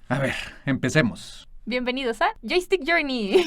A ver, empecemos. Bienvenidos a Joystick Journey.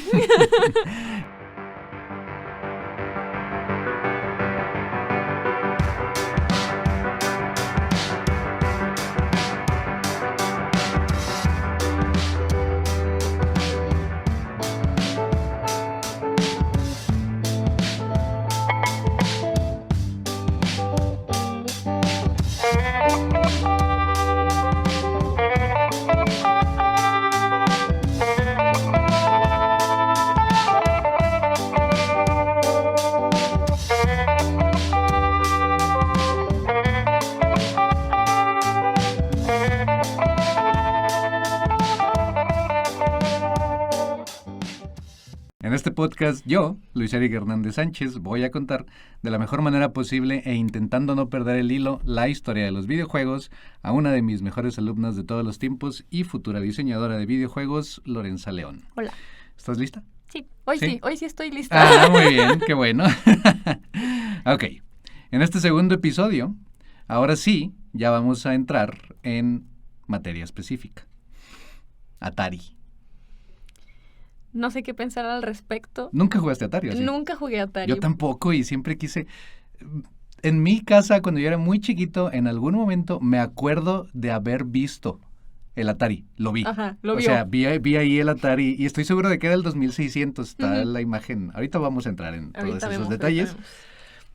En este podcast, yo, Luis Eric Hernández Sánchez, voy a contar de la mejor manera posible e intentando no perder el hilo la historia de los videojuegos a una de mis mejores alumnas de todos los tiempos y futura diseñadora de videojuegos, Lorenza León. Hola. ¿Estás lista? Sí, hoy sí estoy lista. Ah, muy bien, qué bueno. Ok, en este segundo episodio, ahora sí, ya vamos a entrar en materia específica. Atari. No sé qué pensar al respecto. ¿Nunca jugaste Atari? ¿Sí? Nunca jugué a Atari. Yo tampoco y siempre quise... En mi casa, cuando yo era muy chiquito, en algún momento me acuerdo de haber visto el Atari. Lo vi. Ajá, lo vio. O sea, vi ahí el Atari y estoy seguro de que era el 2600. Está la imagen. Ahorita vamos a entrar en todos esos detalles.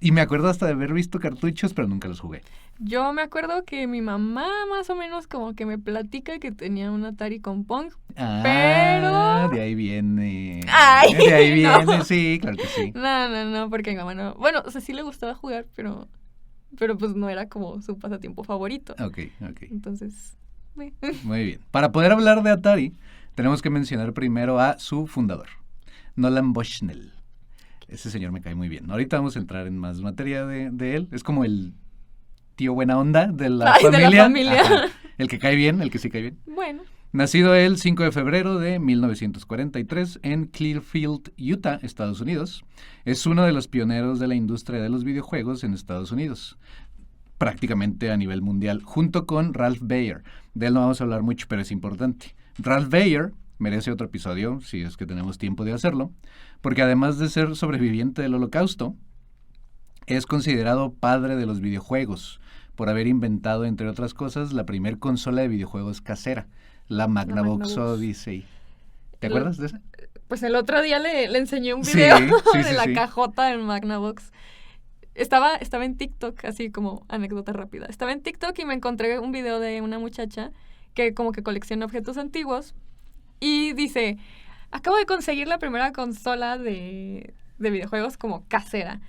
Y me acuerdo hasta de haber visto cartuchos, pero nunca los jugué. Yo me acuerdo que mi mamá más o menos como que me platica que tenía un Atari con Pong. Pero... de ahí viene. Ay, de ahí viene, no. Sí, claro que sí. No, porque mi mamá no... Bueno, o sea, sí le gustaba jugar, pero pues no era como su pasatiempo favorito. Ok. Entonces... Muy bien. Para poder hablar de Atari, tenemos que mencionar primero a su fundador, Nolan Bushnell. Ese señor me cae muy bien. Ahorita vamos a entrar en más materia de él. Es como el tío buena onda de la familia. De la familia. Ajá. El que cae bien, el que sí cae bien. Bueno. Nacido el 5 de febrero de 1943 en Clearfield, Utah, Estados Unidos. Es uno de los pioneros de la industria de los videojuegos en Estados Unidos, prácticamente a nivel mundial, junto con Ralph Baer. De él no vamos a hablar mucho, pero es importante. Ralph Baer merece otro episodio, si es que tenemos tiempo de hacerlo, porque además de ser sobreviviente del Holocausto, es considerado padre de los videojuegos, por haber inventado, entre otras cosas, la primer consola de videojuegos casera, la Magnavox Odyssey. ¿Te acuerdas de esa? Pues el otro día le enseñé un video de la sí. cajota del Magnavox. Estaba en TikTok, así como anécdota rápida. Estaba en TikTok y me encontré un video de una muchacha que como que colecciona objetos antiguos y dice, acabo de conseguir la primera consola de videojuegos como casera.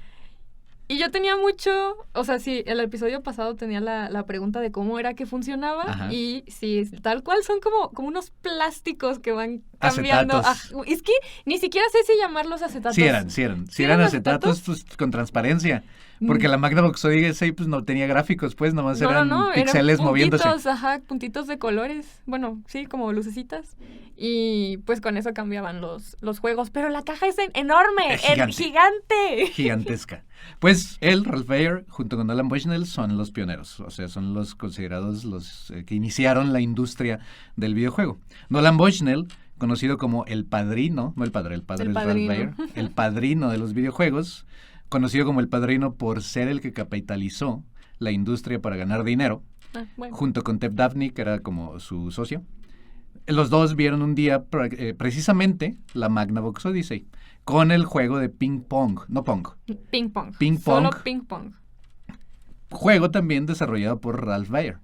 Y yo tenía mucho, o sea, sí, el episodio pasado tenía la pregunta de cómo era que funcionaba. Ajá. Y sí, tal cual son como unos plásticos que van cambiando. Es que ni siquiera sé si llamarlos acetatos. Sí eran acetatos pues, con transparencia. Porque la Magnavox Odyssey pues no tenía gráficos, pues nomás eran píxeles moviéndose. Puntitos de colores. Bueno, sí, como lucecitas. Y pues con eso cambiaban los juegos. Pero la caja es enorme, gigante. Gigantesca. Pues él, Ralph Baer, junto con Nolan Bushnell, son los pioneros. O sea, son los considerados los que iniciaron la industria del videojuego. Nolan Bushnell, conocido como el padrino, no el padre es Ralph Baer, el padrino de los videojuegos, conocido como el padrino por ser el que capitalizó la industria para ganar dinero, junto con Ted Dabney, que era como su socio. Los dos vieron un día precisamente la Magnavox Odyssey con el juego de ping pong. Ping pong. Solo ping pong. Juego también desarrollado por Ralph Baer.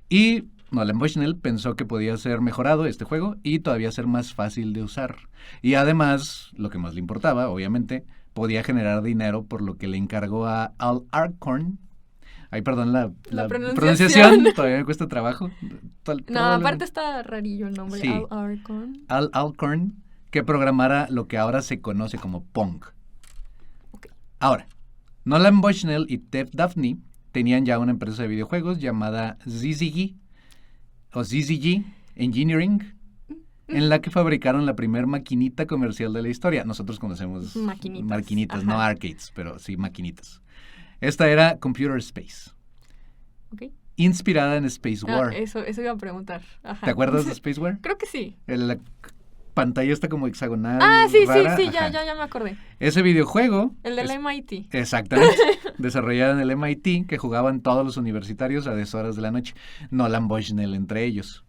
Y Nolan Bushnell pensó que podía ser mejorado este juego y todavía ser más fácil de usar. Y además, lo que más le importaba, obviamente, podía generar dinero, por lo que le encargó a Al Alcorn. Ay, perdón la pronunciación. Todavía me cuesta trabajo. Aparte está rarillo el nombre. Sí. Al Alcorn, que programara lo que ahora se conoce como Pong. Okay. Ahora, Nolan Bushnell y Ted Dabney tenían ya una empresa de videojuegos llamada ZZG Engineering, en la que fabricaron la primer maquinita comercial de la historia. Nosotros conocemos maquinitas, no arcades, pero sí maquinitas. Esta era Computer Space. Okay. inspirada en Space War. Eso iba a preguntar. Ajá. ¿Te acuerdas de Space War? Creo que sí. La pantalla está como hexagonal. Sí, rara. sí, ya me acordé. Ese videojuego... El del MIT. Exactamente. Desarrollado en el MIT, que jugaban todos los universitarios a deshoras de la noche. Nolan Bushnell entre ellos.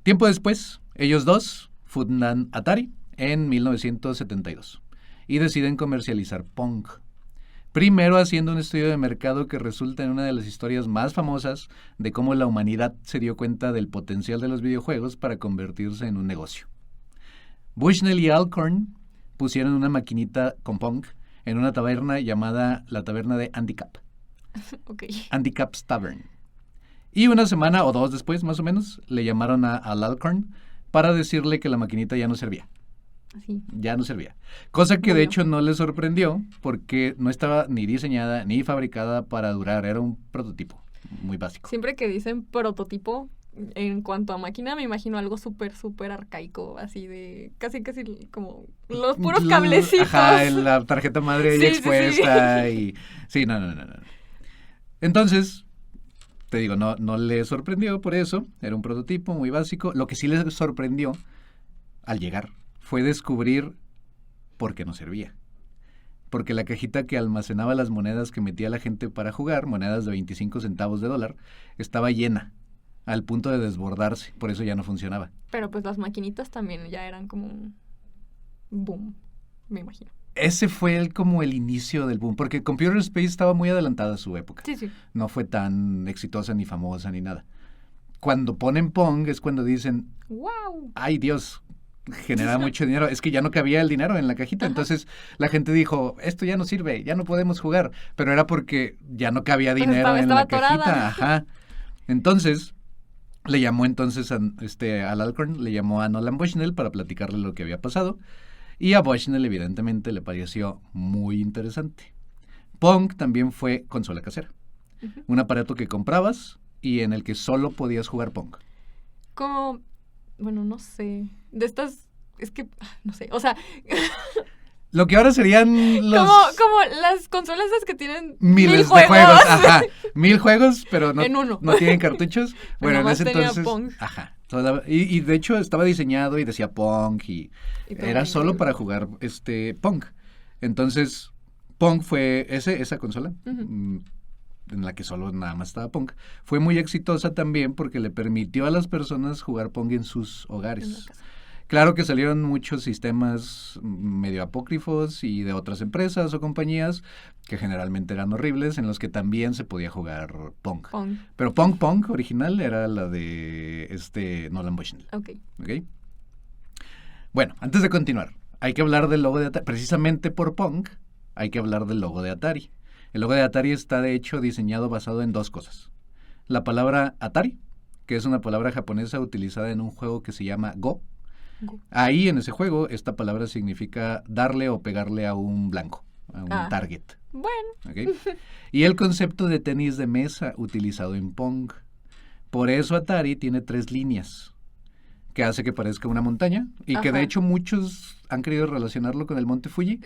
Tiempo después, ellos dos fundan Atari en 1972 y deciden comercializar Pong. Primero haciendo un estudio de mercado que resulta en una de las historias más famosas de cómo la humanidad se dio cuenta del potencial de los videojuegos para convertirse en un negocio. Bushnell y Alcorn pusieron una maquinita con Pong en una taberna llamada la taberna de Andy Capp. Okay. Andy Capp's Tavern. Y una semana o dos después, más o menos, le llamaron al Alcorn para decirle que la maquinita ya no servía. Sí. Ya no servía. Cosa que de hecho no le sorprendió porque no estaba ni diseñada ni fabricada para durar. Era un prototipo muy básico. Siempre que dicen prototipo, en cuanto a máquina, me imagino algo súper, súper arcaico, así de casi como los puros cablecitos. Ajá, la tarjeta madre Sí, ya expuesta sí. y... Sí, no. Entonces, te digo, no le sorprendió por eso. Era un prototipo muy básico. Lo que sí le sorprendió al llegar fue descubrir por qué no servía. Porque la cajita que almacenaba las monedas que metía la gente para jugar, monedas de 25 centavos de dólar, estaba llena al punto de desbordarse. Por eso ya no funcionaba. Pero pues las maquinitas también ya eran como un boom, me imagino. Ese fue como el inicio del boom, porque Computer Space estaba muy adelantada a su época. Sí. No fue tan exitosa ni famosa ni nada. Cuando ponen Pong es cuando dicen, ¡wow! ¡ay, Dios! Genera mucho dinero. Es que ya no cabía el dinero en la cajita. Ajá. Entonces la gente dijo, esto ya no sirve, ya no podemos jugar. Pero era porque ya no cabía Pues dinero en la atorada. cajita. Ajá. Entonces, le llamó entonces al Alcorn, le llamó a Nolan Bushnell para platicarle lo que había pasado. Y a Bushnell, evidentemente, le pareció muy interesante. Pong también fue consola casera. Uh-huh. Un aparato que comprabas y en el que solo podías jugar Pong. Como, bueno, no sé, de estas, es que, no sé, o sea... Lo que ahora serían los... Como las consolas esas que tienen miles 1000 de juegos. Ajá, 1000 juegos, pero no, en uno. No tienen cartuchos. Bueno, en nomás ese tenía entonces... Pong. Ajá. Y de hecho estaba diseñado y decía Pong y todo era bien solo increíble. para jugar Pong. Entonces, Pong fue esa consola, Uh-huh. en la que solo nada más estaba Pong. Fue muy exitosa también porque le permitió a las personas jugar Pong en sus En la hogares. casa. Claro que salieron muchos sistemas medio apócrifos y de otras empresas o compañías que generalmente eran horribles en los que también se podía jugar Pong. Pong. Pero Pong original era la de Nolan Bushnell. Ok. ¿Ok? Bueno, antes de continuar, hay que hablar del logo de Atari. Precisamente por Pong, hay que hablar del logo de Atari. El logo de Atari está de hecho diseñado basado en dos cosas. La palabra Atari, que es una palabra japonesa utilizada en un juego que se llama Go. Ahí en ese juego esta palabra significa darle o pegarle a un blanco, a un target. Bueno. ¿Okay? Y el concepto de tenis de mesa utilizado en Pong. Por eso Atari tiene 3 líneas, que hace que parezca una montaña y que de hecho muchos han querido relacionarlo con el Monte Fuji.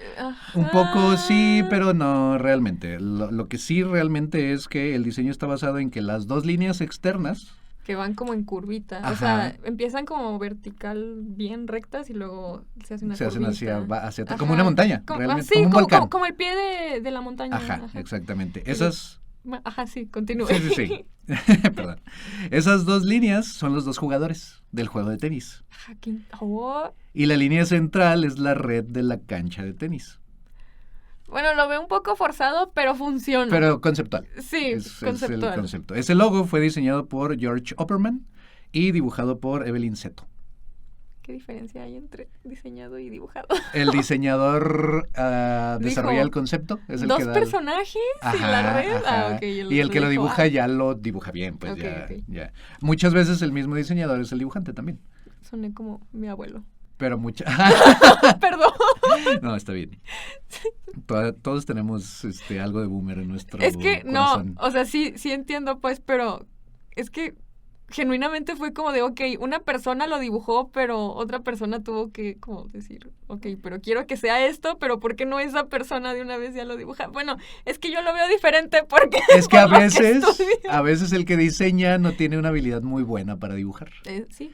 Un poco sí, pero no realmente. Lo que sí realmente es que el diseño está basado en que las 2 líneas externas Que van como en curvita. Ajá. O sea, empiezan como vertical, bien rectas, y luego se hace una se curvita. hacen hacia atrás, como una montaña, realmente, sí, como un volcán. Como el pie de la montaña. Ajá, exactamente. Esas... Ajá, sí, continúe. Sí. Perdón. Esas 2 líneas son los 2 jugadores del juego de tenis. Y la línea central es la red de la cancha de tenis. Bueno, lo veo un poco forzado, pero funciona. Pero conceptual. Sí, conceptual. Es el concepto. Ese logo fue diseñado por George Opperman y dibujado por Evelyn Seto. ¿Qué diferencia hay entre diseñado y dibujado? El diseñador desarrolla el concepto. Es el 2 que da personajes y la red. Okay, y el que lo dibuja ya lo dibuja bien. Pues ya. Muchas veces el mismo diseñador es el dibujante también. Soné como mi abuelo. Pero Perdón. No, está bien. Todos tenemos algo de boomer en nuestro Es que corazón. no, o sea, sí entiendo, pues, pero es que genuinamente fue como de, ok, una persona lo dibujó, pero otra persona tuvo que como decir, ok, pero quiero que sea esto, pero ¿por qué no esa persona de una vez ya lo dibuja? Bueno, es que yo lo veo diferente porque Es que a por lo a veces el que diseña no tiene una habilidad muy buena para dibujar. Sí.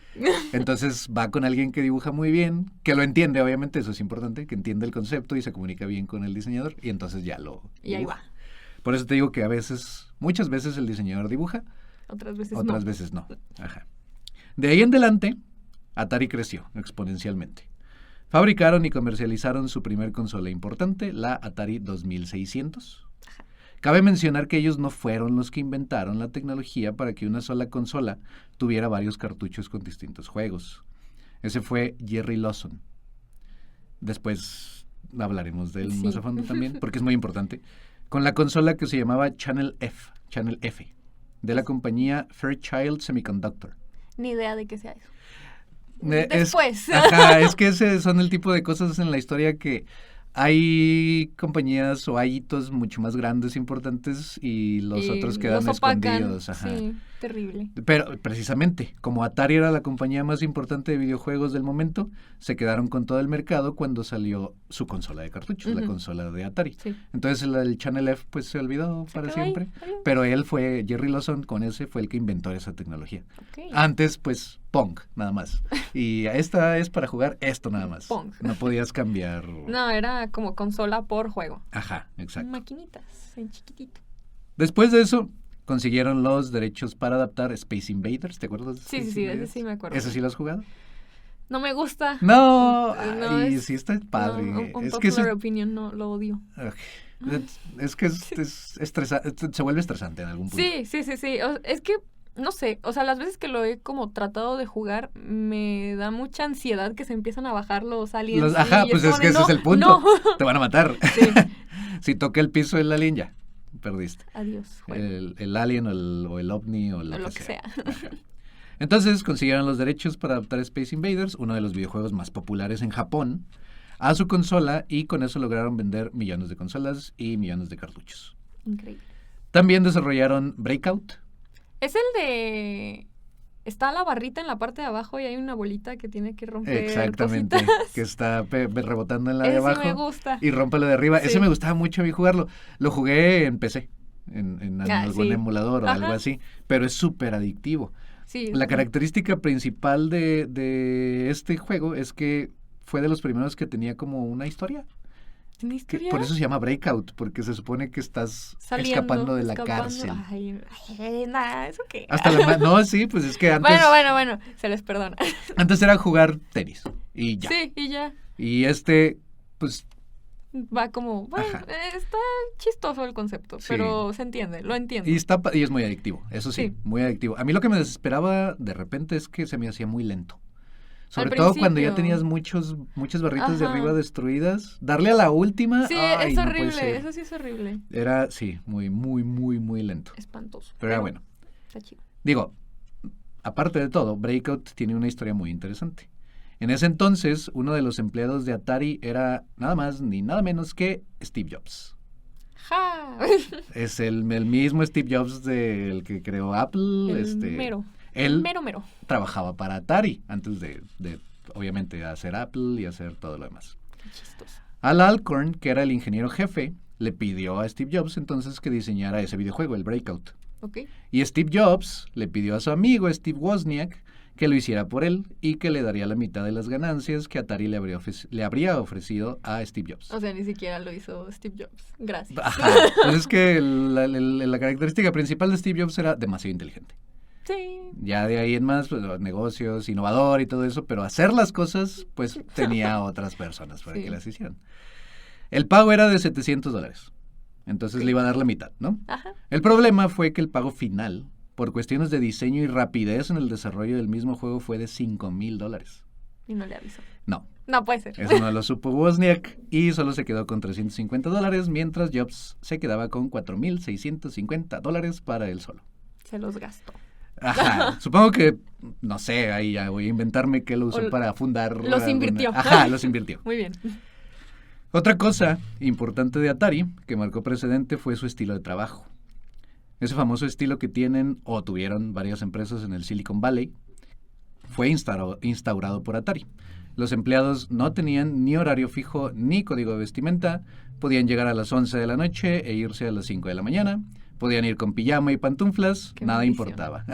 Entonces va con alguien que dibuja muy bien, que lo entiende, obviamente, eso es importante, que entiende el concepto y se comunica bien con el diseñador, y entonces ya lo Y ahí dibuja. va. Por eso te digo que muchas veces el diseñador dibuja, Otras veces otras no. veces no. Ajá. De ahí en adelante, Atari creció exponencialmente. Fabricaron y comercializaron su primer consola importante, la Atari 2600. Cabe mencionar que ellos no fueron los que inventaron la tecnología para que una sola consola tuviera varios cartuchos con distintos juegos. Ese fue Jerry Lawson. Después hablaremos de él más a fondo también, porque es muy importante. Con la consola que se llamaba Channel F, de la compañía Fairchild Semiconductor. Ni idea de qué sea eso. Después. Es que ese son el tipo de cosas en la historia que hay compañías o hay hitos mucho más grandes, importantes, y los otros quedan escondidos. Ajá. Sí, terrible. Pero precisamente, como Atari era la compañía más importante de videojuegos del momento, se quedaron con todo el mercado cuando salió su consola de cartuchos, la consola de Atari. Sí. Entonces el Channel F pues se olvidó para siempre, ahí. pero Jerry Lawson con ese fue el que inventó esa tecnología. Okay. Antes pues Pong, nada más. Y esta es para jugar esto nada más. Pong. No podías cambiar. No, era como consola por juego. Ajá, exacto. Maquinitas, en chiquitito. Después de eso, consiguieron los derechos para adaptar Space Invaders, ¿te acuerdas de Sí, ese sí me acuerdo. ¿Ese sí lo has jugado? No me gusta. No, es, sí está padre. No, un es popular que opinion, no, lo odio. Es que es estresante, se vuelve estresante en algún punto. Sí. Es que, no sé, o sea, las veces que lo he como tratado de jugar, me da mucha ansiedad que se empiezan a bajar los aliens. Pues es que ese es el punto. No. Te van a matar. Sí. Si toca el piso el alien, ya, perdiste. Adiós. El alien o el ovni o lo que sea. Ajá. Entonces consiguieron los derechos para adaptar Space Invaders, uno de los videojuegos más populares en Japón, a su consola, y con eso lograron vender millones de consolas y millones de cartuchos. Increíble. También desarrollaron Breakout. Es el de... Está la barrita en la parte de abajo y hay una bolita que tiene que romper. Exactamente, cositas. que está rebotando en la Ese de abajo. me gusta. Y rompe lo de arriba. Sí. Ese me gustaba mucho a mí jugarlo. Lo jugué en PC, en algún emulador o algo así, pero es súper adictivo. Sí. La característica principal de este juego es que fue de los primeros que tenía como una historia. ¿Una historia? Por eso se llama Breakout, porque se supone que estás escapando de la cárcel. Ay, nada, ¿eso qué? Hasta no, sí, pues es que antes... Bueno, se les perdona. Antes era jugar tenis y ya. Sí, y ya. Y pues... Va como, bueno, está chistoso el concepto, pero se entiende, lo entiendo. Y es muy adictivo, eso sí, muy adictivo. A mí lo que me desesperaba de repente es que se me hacía muy lento. Sobre todo cuando ya tenías muchas barritas de arriba destruidas. Darle a la última. Sí, ay, es no horrible, puede ser. eso sí es horrible. Era, sí, muy lento. Espantoso. Pero era bueno. Está chido. Digo, aparte de todo, Breakout tiene una historia muy interesante. En ese entonces, uno de los empleados de Atari era nada más ni nada menos que Steve Jobs. ¡Ja! Es el mismo Steve Jobs del que creó Apple. Mero. Él Mero. trabajaba para Atari antes de obviamente, hacer Apple y hacer todo lo demás. Qué chistoso. Al Alcorn, que era el ingeniero jefe, le pidió a Steve Jobs entonces que diseñara ese videojuego, el Breakout. Okay. Y Steve Jobs le pidió a su amigo Steve Wozniak que lo hiciera por él y que le daría la mitad de las ganancias que Atari le habría ofrecido a Steve Jobs. O sea, ni siquiera lo hizo Steve Jobs. Gracias. Ajá. Pues es que la característica principal de Steve Jobs era demasiado inteligente. Sí. Ya de ahí en más, pues, los negocios, innovador y todo eso, pero hacer las cosas, pues tenía otras personas para que las hicieran. El pago era de $700, entonces le iba a dar la mitad, ¿no? Ajá. El problema fue que el pago final, por cuestiones de diseño y rapidez en el desarrollo del mismo juego, fue de $5,000. Y no le avisó. No. No puede ser. Eso no lo supo Wozniak y solo se quedó con $350, mientras Jobs se quedaba con $4,650 para él solo. Se los gastó. Ajá, supongo que, no sé, ahí ya voy a inventarme que lo usó para fundar. Los invirtió. Ajá, los invirtió. Muy bien. Otra cosa importante de Atari que marcó precedente fue su estilo de trabajo. Ese famoso estilo que tienen o tuvieron varias empresas en el Silicon Valley fue instaurado por Atari. Los empleados no tenían ni horario fijo ni código de vestimenta, podían llegar a las 11 de la noche e irse a las 5 de la mañana, podían ir con pijama y pantuflas, Qué nada maldición. importaba.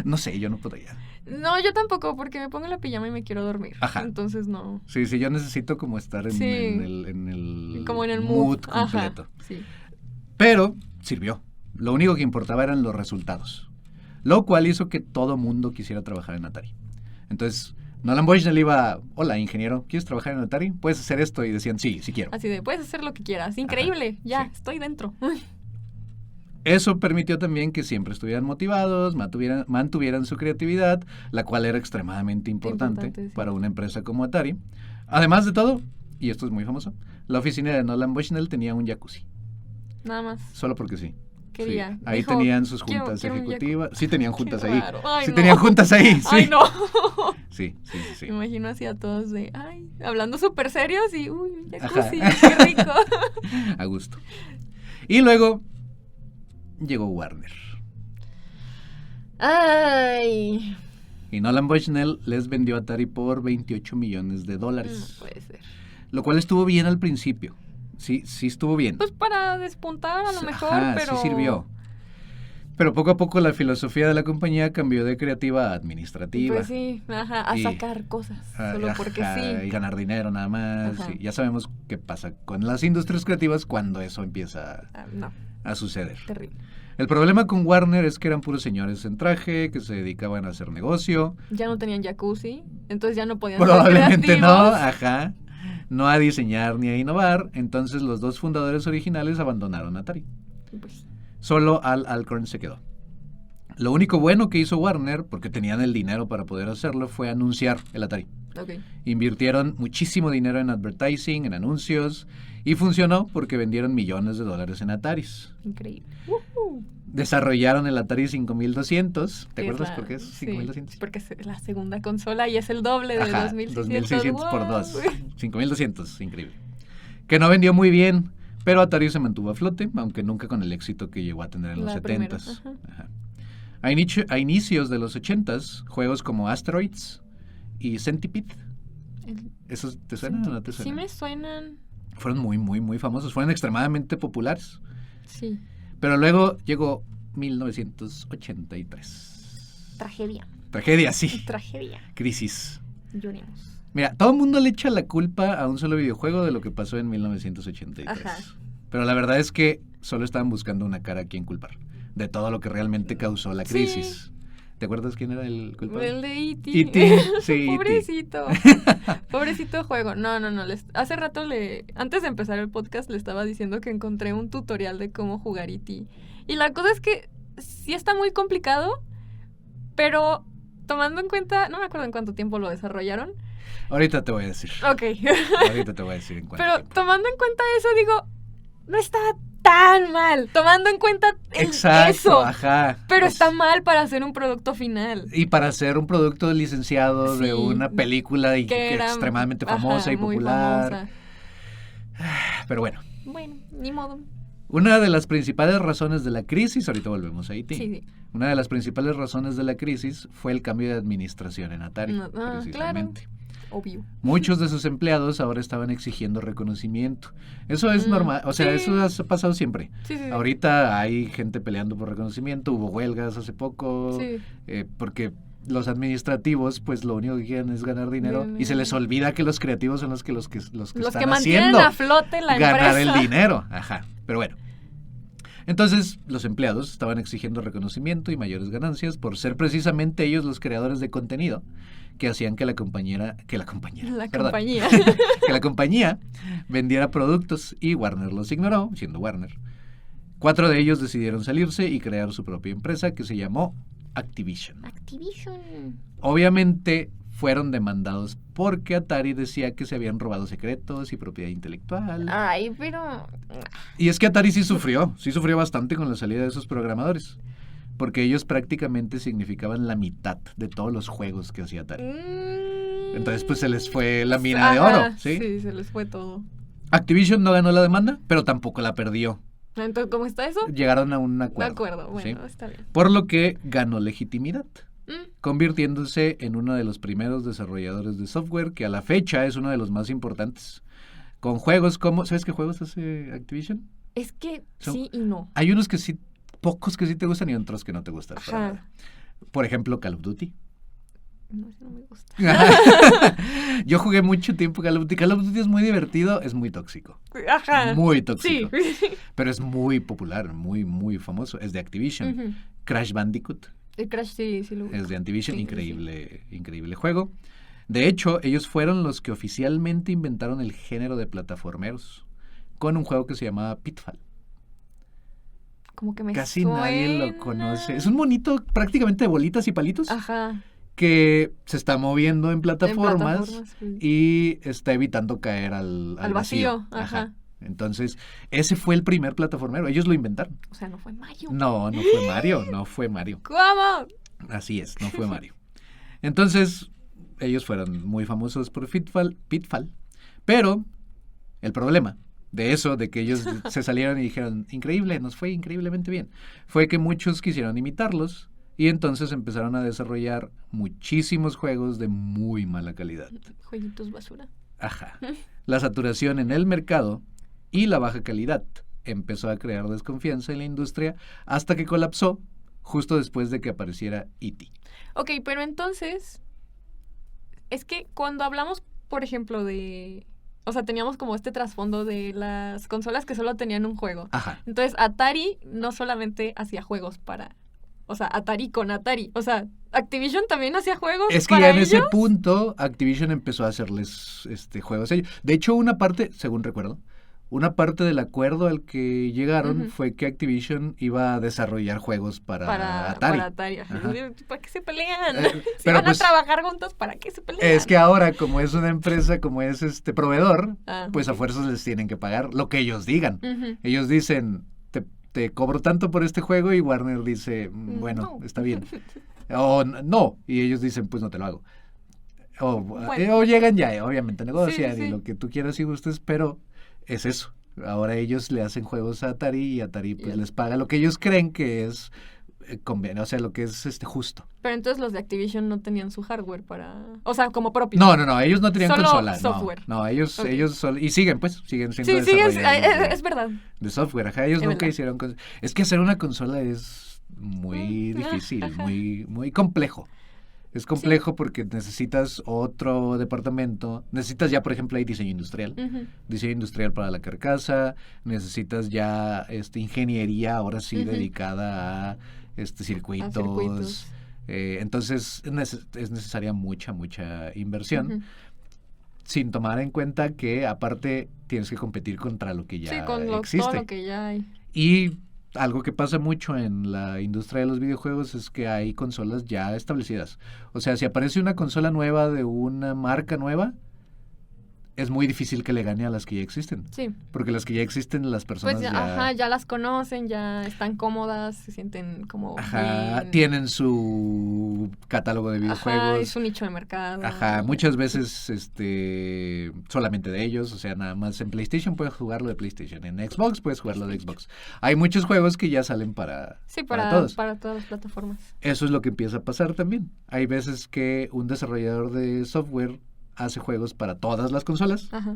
No sé, yo no podría. No, yo tampoco, porque me pongo la pijama y me quiero dormir. Ajá. Entonces no. Sí, yo necesito como estar Sí. en el Como en el mood mood. completo. Ajá, sí. Pero sirvió. Lo único que importaba eran los resultados. Lo cual hizo que todo mundo quisiera trabajar en Atari. Entonces, Nolan Bushnell iba, hola ingeniero, ¿quieres trabajar en Atari? ¿Puedes hacer esto? Y decían, sí quiero. Así de, puedes hacer lo que quieras. Increíble, ya, sí. estoy dentro. Eso permitió también que siempre estuvieran motivados, mantuvieran su creatividad, la cual era extremadamente importante Sí. para una empresa como Atari. Además de todo, y esto es muy famoso, la oficina de Nolan Bushnell tenía un jacuzzi, Nada más. solo porque sí. Quería. Sí, ahí Dijo, tenían sus "Quiero- juntas quiero un ejecutivas. Sí tenían juntas Qué ahí. raro. Ay, Sí no. tenían juntas ahí, sí. Ay, no. Sí. Me imagino así a todos de, ay, hablando súper serios y, uy, Ajá. jacuzzi, qué rico. A gusto. Y luego llegó Warner. Ay, Y Nolan Bushnell les vendió Atari por $28 millones. no puede ser. Lo cual estuvo bien al principio. Sí estuvo bien. Pues para despuntar a lo mejor, Ajá, pero... sí sirvió. Pero poco a poco la filosofía de la compañía cambió de creativa a administrativa. Pues sí, ajá, a Y- sacar cosas, solo porque Ajá, y sí. ganar dinero nada más. Ajá. Sí, ya sabemos qué pasa con las industrias creativas cuando eso empieza Ah, no, a suceder. terrible. El problema con Warner es que eran puros señores en traje que se dedicaban a hacer negocio. Ya no tenían jacuzzi, entonces ya no podían ser Probablemente no, creativos. ajá. No a diseñar ni a innovar. Entonces los dos fundadores originales abandonaron Atari. Pues, Solo Al Alcorn se quedó. Lo único bueno que hizo Warner, porque tenían el dinero para poder hacerlo, fue anunciar el Atari. ok. Invirtieron muchísimo dinero en advertising, en anuncios, y funcionó porque vendieron millones de dólares en Ataris. Increíble. Desarrollaron el Atari 5200. ¿Te Que es acuerdas la- por qué es sí, 5200? porque es la segunda consola y es el doble de Ajá, 2600. 2600 por ¡Wow! 2. 5200, increíble. Que no vendió muy bien, pero Atari se mantuvo a flote, aunque nunca con el éxito que llegó a tener en los La primera, 70s. ajá. Ajá. A inicios de los 80s, juegos como Asteroids y Centipede, El- ¿esos te suenan o no te Sí suenan? me suenan, Fueron muy famosos, fueron extremadamente populares. sí. Pero luego llegó 1983. Tragedia. Tragedia, sí. Tragedia. Crisis. Lloremos. Mira, todo el mundo le echa la culpa a un solo videojuego de lo que pasó en 1983. Ajá. Pero la verdad es que solo estaban buscando una cara a quien culpar de todo lo que realmente causó la Sí. crisis. ¿Te acuerdas quién era el culpable? El de E.T. E.T., sí, E.T.. Pobrecito. Pobrecito juego. No. Hace rato antes de empezar el podcast le estaba diciendo que encontré un tutorial de cómo jugar E.T. Y la cosa es que sí está muy complicado, pero tomando en cuenta, no me acuerdo en cuánto tiempo lo desarrollaron. Ahorita te voy a decir. Ok. Ahorita te voy a decir en cuánto Pero tiempo. tomando en cuenta eso, digo, no estaba tan mal. Tomando en cuenta Exacto, eso. ajá. Pero Es- está mal para hacer un producto final. Y para hacer un producto licenciado de Sí, una película y que era extremadamente ajá, famosa y muy popular. famosa. Pero bueno, Bueno, ni modo. una de las principales razones de la crisis, ahorita volvemos a E.T. Sí. Una de las principales razones de la crisis fue el cambio de administración en Atari, No, precisamente. Obvio. Muchos de sus empleados ahora estaban exigiendo reconocimiento. Eso es Mm, normal, o sea, sí. eso ha pasado siempre. Sí. Ahorita hay gente peleando por reconocimiento, hubo huelgas hace poco, Sí. porque los administrativos, pues lo único que quieren es ganar dinero Dinero. y se les olvida que los creativos son los que Los están que mantienen haciendo a flote la ganar empresa. el dinero. Ajá, pero bueno. Entonces, los empleados estaban exigiendo reconocimiento y mayores ganancias por ser precisamente ellos los creadores de contenido que hacían que la compañía, La perdón, compañía. que la compañía vendiera productos y Warner los ignoró, siendo Warner. 4 de ellos decidieron salirse y crear su propia empresa que se llamó Activision. Activision. Obviamente fueron demandados porque Atari decía que se habían robado secretos y propiedad intelectual. Ay, pero... Y es que Atari sí sufrió bastante con la salida de esos programadores, porque ellos prácticamente significaban la mitad de todos los juegos que hacía Atari. Entonces pues se les fue la mina de oro, ¿sí? Sí, se les fue todo. Activision no ganó la demanda, pero tampoco la perdió. Entonces, ¿cómo está eso? Llegaron a un De acuerdo. acuerdo, ¿sí? bueno, está bien. Por lo que ganó legitimidad, Mm, convirtiéndose en uno de los primeros desarrolladores de software que a la fecha es uno de los más importantes. Con juegos como... ¿Sabes qué juegos hace Activision? Es que Son- sí y no. Hay unos que sí, pocos que sí te gustan y otros que no te gustan. para Ajá. nada. Por ejemplo, Call of Duty. No, ese no me gusta. Yo jugué mucho tiempo Call of Duty. Call of Duty es muy divertido, es muy tóxico. Ajá. Muy Sí. tóxico. Pero es muy popular, muy, muy famoso. Es de Activision. Ujú. Crash Bandicoot El Crash sí lo es de Activision. Sí, Increíble, increíble juego. De hecho, ellos fueron los que oficialmente inventaron el género de plataformeros con un juego que se llamaba Pitfall. Como que me Casi nadie lo suena. conoce. Es un monito prácticamente de bolitas y palitos Ajá. que se está moviendo en plataformas, sí. y está evitando caer al Al vacío, ajá. Entonces, ese fue el primer plataformero. Ellos lo inventaron. O sea, no fue Mario. No, no fue Mario, no fue Mario. ¿Cómo? Así es, no fue Mario. Entonces, ellos fueron muy famosos por Pitfall, pero el problema de eso, de que ellos se salieron y dijeron, increíble, nos fue increíblemente bien, fue que muchos quisieron imitarlos y entonces empezaron a desarrollar muchísimos juegos de muy mala calidad. Jueguitos basura. Ajá. La saturación en el mercado y la baja calidad empezó a crear desconfianza en la industria hasta que colapsó justo después de que apareciera E.T. Ok, pero entonces, es que cuando hablamos, por ejemplo, de... O sea, teníamos como este trasfondo de las consolas que solo tenían un juego. Ajá. Entonces, Atari no solamente hacía juegos para... O sea, Atari con Atari. O sea, Activision también hacía juegos Es que para ya en ese ellos. punto Activision empezó a hacerles juegos a ellos. De hecho, una parte, según recuerdo, una parte del acuerdo al que llegaron Ujú. fue que Activision iba a desarrollar juegos para Atari. Para Atari. Ajá. Ajá. ¿Para qué se pelean? Si pero van pues, a trabajar juntos, ¿para qué se pelean? es que ahora, como es una empresa, como es proveedor, Ah, pues a ok. fuerzas les tienen que pagar lo que ellos digan. Ujú. Ellos dicen, te cobro tanto por este juego, y Warner dice, bueno, No. está bien. O no, y ellos dicen, pues no te lo hago. Bueno. O llegan ya, obviamente negocian Sí, y sí. lo que tú quieras y gustes, pero es eso. Ahora ellos le hacen juegos a Atari y Atari pues Ya. les paga lo que ellos creen que es conviene, o sea, lo que es justo. Pero entonces los de Activision no tenían su hardware para... O sea, como propio. No, ellos no tenían Solo consola. no. software. No, ellos, Ok. y siguen siguen siendo Sí, sí, desarrolladores es verdad. de software. Ajá, ellos Es nunca verdad. hicieron es que hacer una consola es muy difícil, ajá. muy, muy complejo. Es complejo porque necesitas otro departamento. Necesitas ya, por ejemplo, hay diseño industrial. Ujú. Diseño industrial para la carcasa. Necesitas ya ingeniería, ahora sí, Ujú. dedicada a circuitos. circuitos. Entonces es necesaria mucha inversión. Ujú. Sin tomar en cuenta que aparte tienes que competir contra lo que ya Sí, con existe. todo lo que ya hay. Y algo que pasa mucho en la industria de los videojuegos es que hay consolas ya establecidas. O sea, si aparece una consola nueva de una marca nueva, es muy difícil que le gane a las que ya existen. Sí. Porque las que ya existen, las personas Pues ya las conocen, ya están cómodas, se sienten como bien. tienen su catálogo de videojuegos. Ajá, es un nicho de mercado. Ajá, muchas veces solamente de ellos, o sea, nada más en PlayStation puedes jugarlo de PlayStation, en Xbox puedes jugarlo de Xbox. Hay muchos juegos que ya salen para todos. Para todas las plataformas. Eso es lo que empieza a pasar también. Hay veces que un desarrollador de software hace juegos para todas las consolas, Ajá.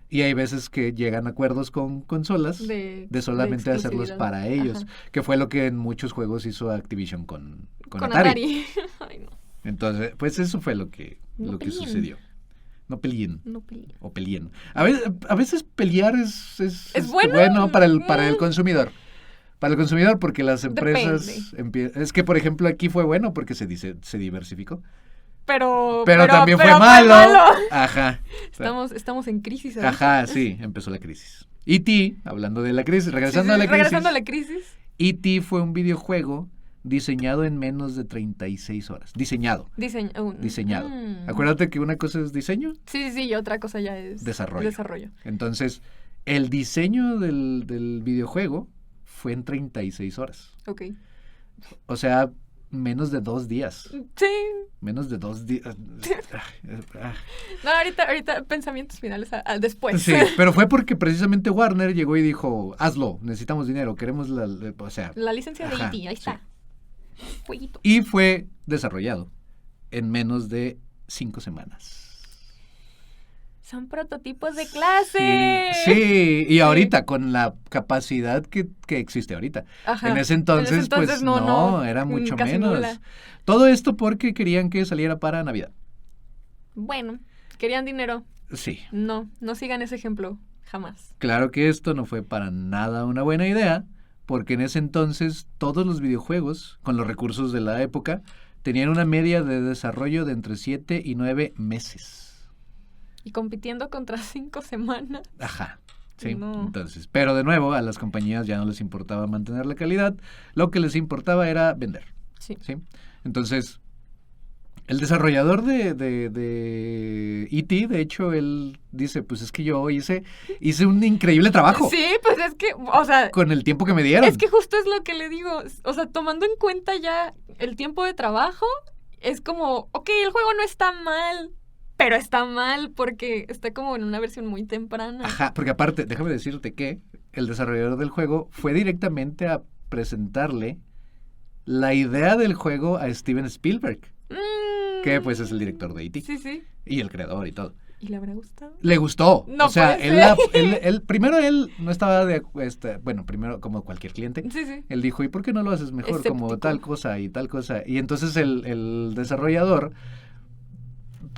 y hay veces que llegan a acuerdos con consolas de solamente hacerlos exclusividad. para ellos, Ajá. que fue lo que en muchos juegos hizo Activision con Con Atari. Ay, no. Entonces, pues eso fue lo que No peleen. sucedió. No peleen. No peleen. O peleen. A veces pelear es bueno. para el consumidor. Para el consumidor, porque las empresas es que, por ejemplo, aquí fue bueno porque se diversificó. Pero también fue pero malo. Ajá. Estamos en crisis ahorita. Ajá, sí, empezó la crisis. E.T., hablando de la crisis, regresando a la crisis. Regresando a la crisis. E.T. fue un videojuego diseñado en menos de 36 horas. Diseñado. Diseñado. Acuérdate que una cosa es diseño. Sí, y otra cosa ya es desarrollo. Entonces, el diseño del videojuego fue en 36 horas. Ok. O sea, menos de 2 días. Sí. Menos de 2 días. No, ahorita pensamientos finales después. Sí, pero fue porque precisamente Warner llegó y dijo, hazlo, necesitamos dinero, queremos o sea... La licencia de ajá, E.T., ahí está. sí. Jueguito. Y fue desarrollado en menos de 5 semanas. Son prototipos de clase. Sí, y ahorita con la capacidad que existe ahorita. Ajá. En ese entonces pues no, era mucho menos. Nula. Todo esto porque querían que saliera para Navidad. Bueno, querían dinero. Sí. No sigan ese ejemplo, jamás. Claro que esto no fue para nada una buena idea, porque en ese entonces todos los videojuegos, con los recursos de la época, tenían una media de desarrollo de entre 7 y 9 meses. Y compitiendo contra 5 semanas. Ajá, sí, no. Entonces, pero de nuevo, a las compañías ya no les importaba mantener la calidad, lo que les importaba era vender. Sí. Entonces, el desarrollador de E.T., de hecho, él dice, pues es que yo hice un increíble trabajo. Sí, pues es que, o sea... Con el tiempo que me dieron. Es que justo es lo que le digo, o sea, tomando en cuenta ya el tiempo de trabajo, es como, ok, el juego no está mal, pero está mal porque está como en una versión muy temprana. Ajá, porque aparte, déjame decirte que el desarrollador del juego fue directamente a presentarle la idea del juego a Steven Spielberg, que pues es el director de E.T. Sí. Y el creador y todo. ¿Y le habrá gustado? Le gustó. No, o sea, él primero él no estaba bueno, primero como cualquier cliente. Sí. Él dijo, ¿y por qué no lo haces mejor? Escéptico. Como tal cosa y tal cosa. Y entonces el desarrollador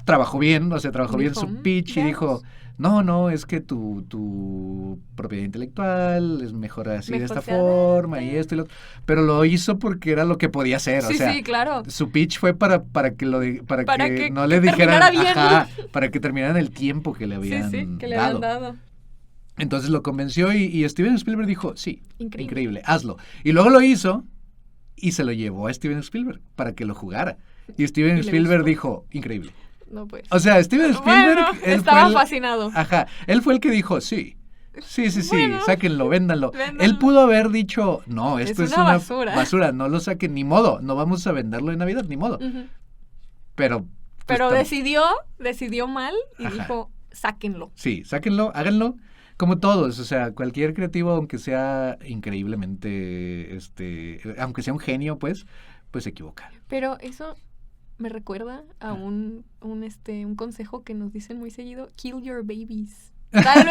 trabajó bien, o sea, trabajó bien su pitch y dijo, no, es que tu propiedad intelectual es mejor así de esta forma y esto y lo otro. Pero lo hizo porque era lo que podía hacer, o sea, sí, claro. Su pitch fue para que no le dijeran, para que terminaran el tiempo que le habían que le habían dado. Entonces lo convenció y Steven Spielberg dijo, sí, increíble, hazlo. Y luego lo hizo y se lo llevó a Steven Spielberg para que lo jugara. Y Steven Spielberg dijo, increíble. No, pues. O sea, Steven Spielberg... Bueno, estaba fascinado. Ajá, él fue el que dijo, sí, bueno, sáquenlo, véndanlo. Él pudo haber dicho, no, esto es una basura, no lo saquen, ni modo, no vamos a venderlo en Navidad, ni modo. Uh-huh. Pero decidió mal y dijo, sáquenlo. Sí, sáquenlo, háganlo. Como todos, o sea, cualquier creativo, aunque sea increíblemente, aunque sea un genio, pues se equivoca. Pero eso me recuerda a un consejo que nos dicen muy seguido, kill your babies. Tal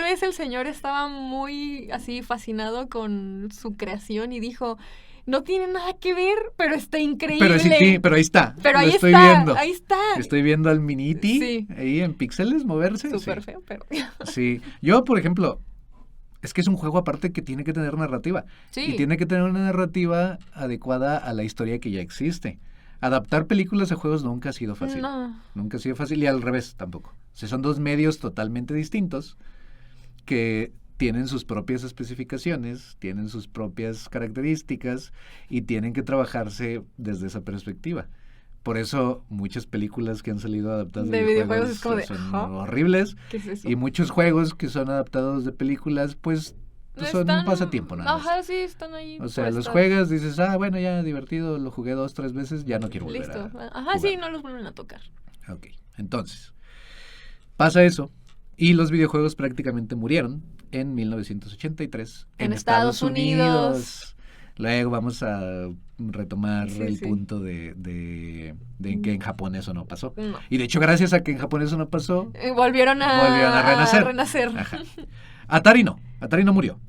vez el señor estaba muy así fascinado con su creación y dijo, no tiene nada que ver, pero está increíble. Pero ahí está. Pero ahí estoy está, viendo. ahí está. Estoy viendo al Miniti sí. Ahí en píxeles moverse. Súper feo, pero... Sí. Yo, por ejemplo, es que es un juego aparte que tiene que tener narrativa. Sí. Y tiene que tener una narrativa adecuada a la historia que ya existe. Adaptar películas a juegos nunca ha sido fácil. No. Nunca ha sido fácil y al revés tampoco. O sea, son dos medios totalmente distintos que tienen sus propias especificaciones, tienen sus propias características y tienen que trabajarse desde esa perspectiva. Por eso muchas películas que han salido adaptadas de videojuegos es como son horribles. ¿Qué es eso? Y muchos juegos que son adaptados de películas, pues son un pasatiempo nada más. Ajá, sí, están ahí. O sea, los juegas, dices, bueno, ya divertido, lo jugué 2, 3 veces, ya no quiero volver a jugar. Ajá, sí, no los vuelven a tocar. Ok, entonces, pasa eso y los videojuegos prácticamente murieron en 1983 en Estados Unidos. Luego vamos a retomar el punto de que en Japón eso no pasó. No. Y de hecho, gracias a que en Japón eso no pasó, volvieron a renacer. Ajá. Atari no murió.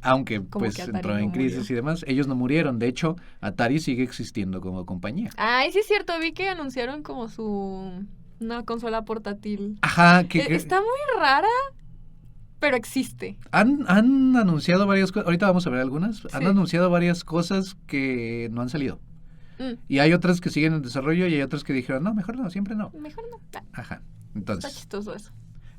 Aunque pues entró en crisis murió. Y demás, ellos no murieron. De hecho, Atari sigue existiendo como compañía. Ay, sí es cierto, vi que anunciaron como una consola portátil. Ajá, está muy rara, pero existe. Han anunciado varias cosas, ahorita vamos a ver algunas, sí. Han anunciado varias cosas que no han salido. Y hay otras que siguen en desarrollo y hay otras que dijeron, no, mejor no, siempre no. Mejor no. Ajá, entonces. Está chistoso eso.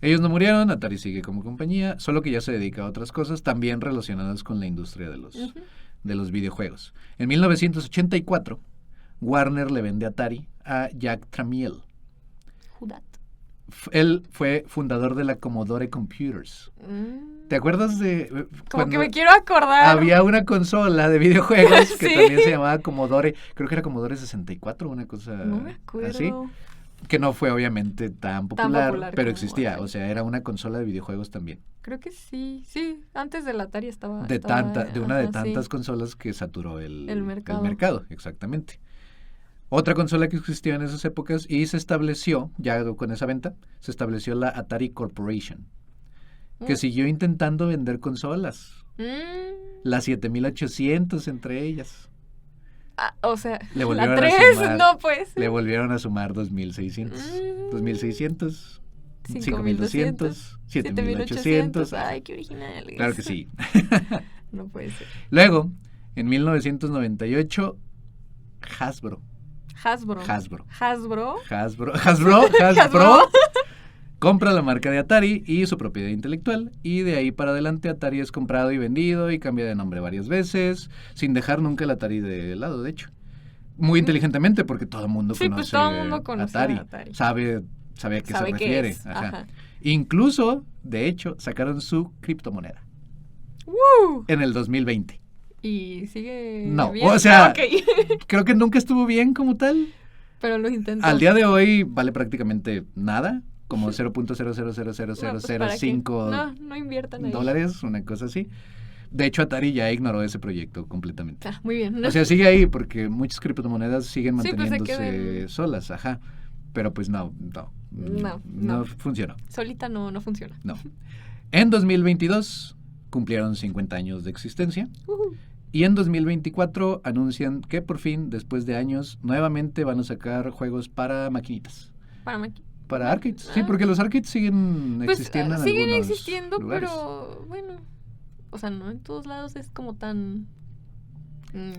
Ellos no murieron, Atari sigue como compañía, solo que ya se dedica a otras cosas también relacionadas con la industria de los videojuegos. En 1984, Warner le vende Atari a Jack Tramiel. Who that? Él fue fundador de la Commodore Computers. ¿Te acuerdas de Como cuando que me quiero acordar. había una consola de videojuegos que Sí. también se llamaba Commodore, creo que era Commodore 64, una cosa No me acuerdo. así, que no fue obviamente tan popular, popular pero como existía, Atari. o sea, era una consola de videojuegos también. Creo que sí. Sí, antes del Atari estaba. De una de ajá, tantas sí. consolas que saturó El mercado. exactamente. Otra consola que existió en esas épocas y se estableció, ya con esa venta, se estableció la Atari Corporation, que Mm. siguió intentando vender consolas, las 7800 entre ellas. O sea, Le volvieron la a 3, sumar. no pues. Le volvieron a sumar 2600, 2600, 5200, 7800. Ay, qué originales. Claro que sí. No puede ser. Luego, en 1998, Hasbro compra la marca de Atari y su propiedad intelectual, y de ahí para adelante Atari es comprado y vendido y cambia de nombre varias veces, sin dejar nunca el Atari de lado, de hecho. Muy inteligentemente, porque todo el mundo Sí, conoce, pues todo el mundo conoce Atari. a Atari. Sabe a qué se Sabe qué refiere. es, Ajá. ajá. Incluso, de hecho, sacaron su criptomoneda en el 2020. Y sigue No, bien. o sea, Ok. Creo que nunca estuvo bien como tal. Pero lo intentó. Al día de hoy vale prácticamente nada, como 0.0000005 No inviertan ahí. dólares, una cosa así. De hecho, Atari ya ignoró ese proyecto completamente. Muy bien. O sea, sigue ahí porque muchas criptomonedas siguen Sí, pues, se manteniéndose quedan- solas, ajá. Pero pues no No. funcionó, Solita no funciona. no. En 2022 cumplieron 50 años de existencia. Y en 2024 anuncian que por fin, después de años, nuevamente van a sacar juegos para maquinitas. Para arcades. Sí, porque los arcades siguen Pues, existiendo en siguen algunos existiendo, lugares. pero bueno. O sea, no en todos lados es como tan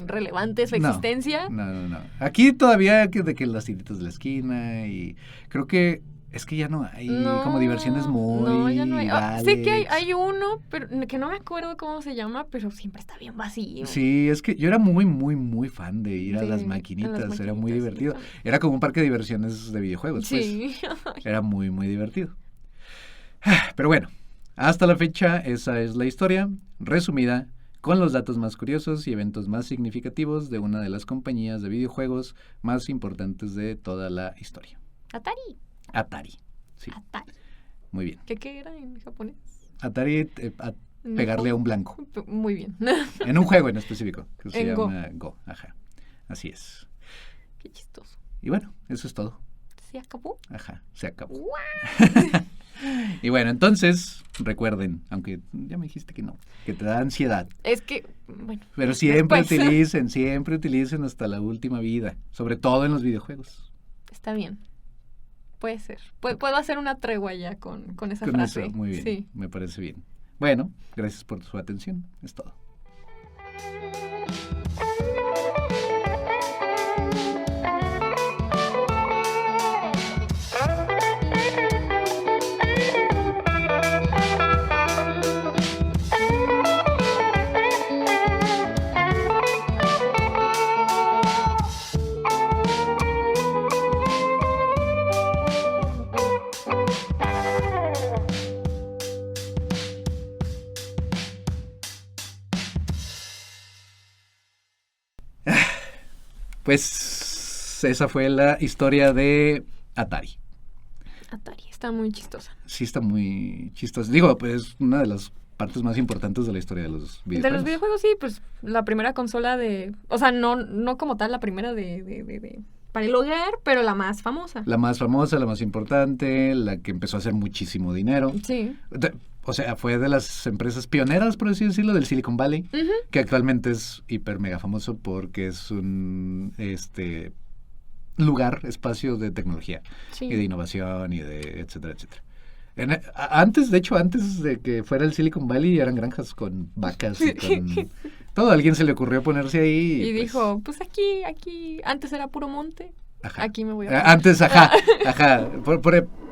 relevante su No, existencia. No. Aquí todavía de que las tienditas de la esquina y creo que es que ya no hay como diversiones muy No, ya no hay. Sé que Alex. hay uno, pero que no me acuerdo cómo se llama, pero siempre está bien vacío. Sí, es que yo era muy fan de ir a Sí, las a maquinitas, las era muy maquinitas, divertido. yo también. Era como un parque de diversiones de videojuegos, Sí. pues. Era muy divertido. Pero bueno, hasta la fecha esa es la historia resumida con los datos más curiosos y eventos más significativos de una de las compañías de videojuegos más importantes de toda la historia. Atari. Sí, Atari. muy bien. ¿Qué era en japonés? Atari, pegarle a un blanco. Muy bien. En un juego en específico, que se En Go. llama Go. Ajá, así es. Qué chistoso. Y bueno, eso es todo. ¿Se acabó? Ajá, se acabó. ¡Guau! Y bueno, entonces, recuerden, aunque ya me dijiste que no, que te da ansiedad. Es que, bueno. Pero siempre después. utilicen hasta la última vida, sobre todo en los videojuegos. Está bien. Puede ser. Puedo hacer una tregua ya con esa Con frase. eso, muy bien, Sí. me parece bien. Bueno, gracias por su atención, es todo. Pues esa fue la historia de Atari. Atari, está muy chistosa. Sí está muy chistoso. Digo, pues una de las partes más importantes de la historia de los videojuegos. De los videojuegos, sí, pues la primera consola de... O sea, no como tal la primera de para el hogar, pero la más famosa. La más famosa, la más importante, la que empezó a hacer muchísimo dinero. Sí. O sea, fue de las empresas pioneras, por así decirlo, del Silicon Valley, Ujú. que actualmente es hiper mega famoso porque es un lugar, espacio de tecnología Sí. y de innovación y de etcétera, etcétera. Antes de que fuera el Silicon Valley, eran granjas con vacas y con todo. A alguien se le ocurrió ponerse ahí. Y pues, dijo, pues aquí, antes era puro monte, ajá. aquí me voy a poner. Antes, ajá.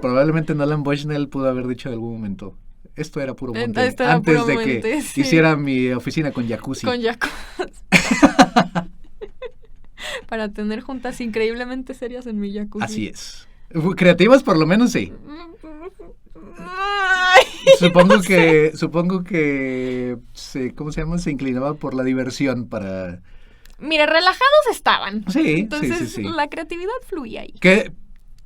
Probablemente Nolan Bushnell pudo haber dicho en algún momento, esto era puro monte, Esto era antes puro de monte, que sí. hiciera mi oficina con jacuzzi. Con Jacos. Para tener juntas increíblemente serias en mi jacuzzi. Así es. Creativas por lo menos sí. Ay. Supongo que ¿cómo se llama? Se inclinaba por la diversión para... Mira, relajados estaban. Sí, Entonces, sí. la creatividad fluía ahí. Que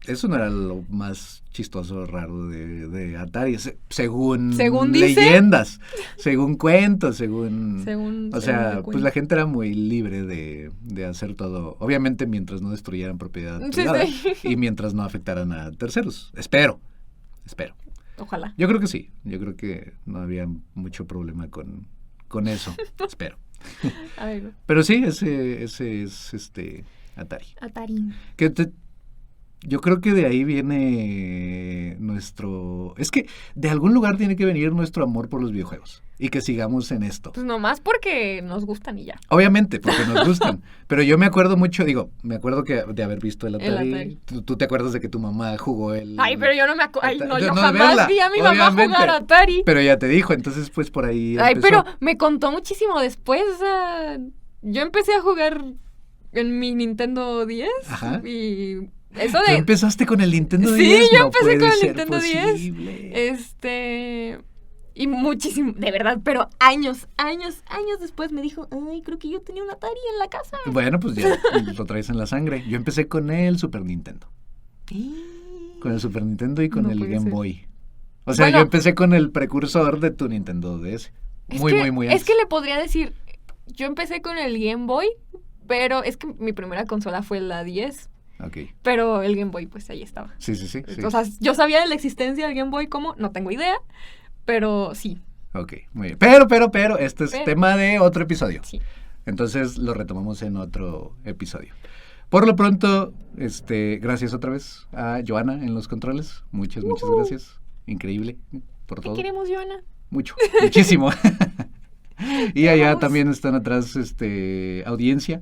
eso no era lo más chistoso, raro de Atari, según dice, leyendas, según cuentos, según o sea, el pues la gente era muy libre de hacer todo, obviamente mientras no destruyeran propiedad privada y mientras no afectaran a terceros. Espero. Ojalá. Yo creo que sí, yo creo que no había mucho problema con eso, espero. A ver. Pero sí, ese es Atari. Que yo creo que de ahí viene es que de algún lugar tiene que venir nuestro amor por los videojuegos y que sigamos en esto. Pues nomás porque nos gustan y ya. Obviamente, porque nos gustan. Pero yo me acuerdo mucho, me acuerdo de haber visto el Atari. ¿Tú te acuerdas de que tu mamá jugó el... Ay, pero yo no me acuerdo. Ay, no, yo no, jamás vi a mi mamá jugar Atari. Pero ella te dijo, entonces pues por ahí Ay, empezó. pero me contó muchísimo después. O sea, yo empecé a jugar en mi Nintendo 10. Ajá. Y eso ¿Tú de... empezaste con el Nintendo 10? Sí, yo no empecé con el ser Nintendo posible. 10. Y muchísimo, de verdad, pero años después me dijo, ay, creo que yo tenía un Atari en la casa. Bueno, pues ya lo traes en la sangre. Yo empecé con el Super Nintendo. Con el Super Nintendo y con el Game Boy. O sea, bueno, yo empecé con el precursor de tu Nintendo DS. Muy antes. Es que le podría decir, yo empecé con el Game Boy, pero es que mi primera consola fue la 10. Ok. Pero el Game Boy, pues ahí estaba. Sí. O sea, yo sabía de la existencia del Game Boy, ¿cómo? No tengo idea, pero sí. Ok, muy bien. Pero, este es tema de otro episodio. Sí. Entonces lo retomamos en otro episodio. Por lo pronto, gracias otra vez a Joana en los controles. Muchas gracias. Increíble por todo. ¿Qué queremos, Joana? Muchísimo. Y allá también están atrás audiencia,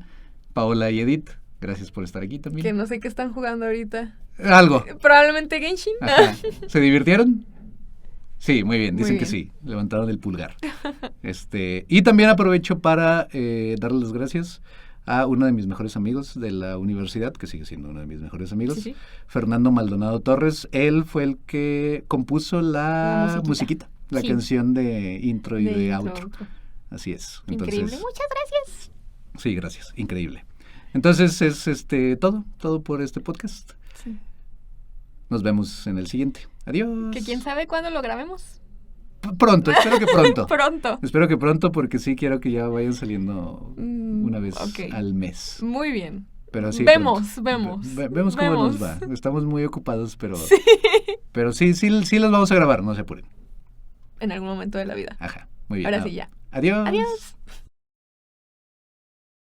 Paola y Edith. Gracias por estar aquí también. Que no sé qué están jugando ahorita. Algo. Probablemente Genshin. Ajá. ¿Se divirtieron? Sí, muy bien, dicen Muy que bien. sí, levantaron el pulgar. Y también aprovecho para darles las gracias a uno de mis mejores amigos de la universidad, que sigue siendo uno de mis mejores amigos, Sí. Fernando Maldonado Torres. Él fue el que compuso la musiquita, la Sí. canción de intro y de outro. outro. Así es. Entonces, Increíble, muchas gracias. sí, gracias, increíble. Entonces es todo por este podcast. Sí. Nos vemos en el siguiente. Adiós. Que quién sabe cuándo lo grabemos. Pronto, espero que pronto. Pronto. Espero que pronto porque sí quiero que ya vayan saliendo una vez al mes. Muy bien. Pero sí. Vemos Cómo nos va. Estamos muy ocupados, pero sí los vamos a grabar, no se apuren. En algún momento de la vida. Ajá, muy bien. Ahora sí ya. Adiós. Adiós.